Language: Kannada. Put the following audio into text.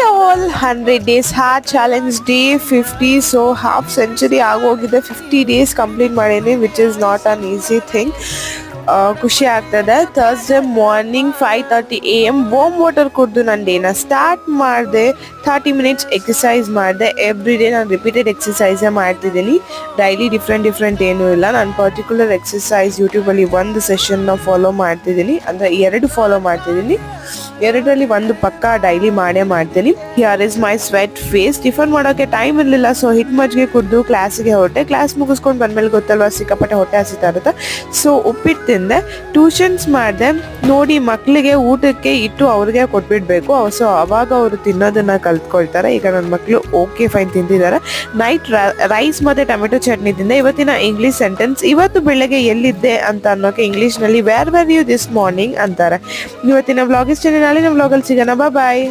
all 100 days hard challenge day 50. So half century ಆಗೋಗಿದೆ. 50 days ಕಂಪ್ಲೀಟ್ ಮಾಡೀನಿ, which is not an easy thing. ಖುಷಿ ಆಗ್ತದೆ. Thursday morning 5:30 AM warm water ಕುಡಿದು ನನ್ನ ಡೇನ ಸ್ಟಾರ್ಟ್ ಮಾಡಿದೆ. 30 minutes ಎಕ್ಸಸೈಸ್ ಮಾಡಿದೆ. ಎವ್ರಿ ಡೇ ನಾನು ರಿಪೀಟೆಡ್ ಎಕ್ಸಸೈಸೇ ಮಾಡ್ತಿದ್ದೀನಿ. ಡೈಲಿ ಡಿಫ್ರೆಂಟ್ ಏನೂ ಇಲ್ಲ. ನಾನು ಪರ್ಟಿಕ್ಯುಲರ್ ಎಕ್ಸಸೈಸ್ ಯೂಟ್ಯೂಬಲ್ಲಿ ಒಂದು ಸೆಷನ್ನ ಫಾಲೋ ಮಾಡ್ತಿದ್ದೀನಿ, ಅಂದರೆ 2 ಫಾಲೋ ಮಾಡ್ತಿದ್ದೀನಿ. 2ರಲ್ಲಿ ಒಂದು ಪಕ್ಕ ಡೈಲಿ ಮಾಡೇ ಮಾಡ್ತೀನಿ. Here is my sweat face. Tiffin ಮಾಡೋಕ್ಕೆ ಟೈಮ್ ಇರಲಿಲ್ಲ, ಸೊ ಹಿಟ್ಟು ಮಜ್ಜಿಗೆ ಕುಡಿದು ಕ್ಲಾಸಿಗೆ ಹೊರಟೆ. ಕ್ಲಾಸ್ ಮುಗಿಸ್ಕೊಂಡು ಬಂದಮೇಲೆ ಗೊತ್ತಲ್ವ ಸಿಕ್ಕಾಪಟ್ಟೆ ಹೊಟ್ಟೆ ಹಸಿತಾ ಇರುತ್ತೆ. ಸೊ ಉಪ್ಪಿಟ್ಟು ತಿಂದೆ. ಟ್ಯೂಷನ್ಸ್ ಮಾಡಿದೆ. ನೋಡಿ, ಮಕ್ಕಳಿಗೆ ಊಟಕ್ಕೆ ಇಟ್ಟು ಅವ್ರಿಗೆ ಕೊಟ್ಬಿಡ್ಬೇಕು, ಸೊ ಅವಾಗ ಅವರು ತಿನ್ನೋದನ್ನ ಕಲ್ತ್ಕೊಳ್ತಾರೆ. ಈಗ ನನ್ನ ಮಕ್ಕಳು ಓಕೆ ಫೈನ್ ತಿಂತಿದ್ದಾರೆ. ನೈಟ್ ರೈಸ್ ಮತ್ತು ಟೊಮೆಟೊ ಚಟ್ನಿ ತಿಂದೆ. ಇವತ್ತಿನ ಇಂಗ್ಲೀಷ್ ಸೆಂಟೆನ್ಸ್, ಇವತ್ತು ಬೆಳಗ್ಗೆ ಎಲ್ಲಿದ್ದೆ ಅಂತ ಅನ್ನೋಕೆ ಇಂಗ್ಲೀಷ್ನಲ್ಲಿ where were you this morning ಅಂತಾರೆ. ಇವತ್ತಿನ ವ್ಲಾಗ್ ಇಷ್ಟ. ನಾಳಿನ ವ್ಲಾಗಲ್ಲಿ ಸಿಗೋಣ. ಬಾಯ್.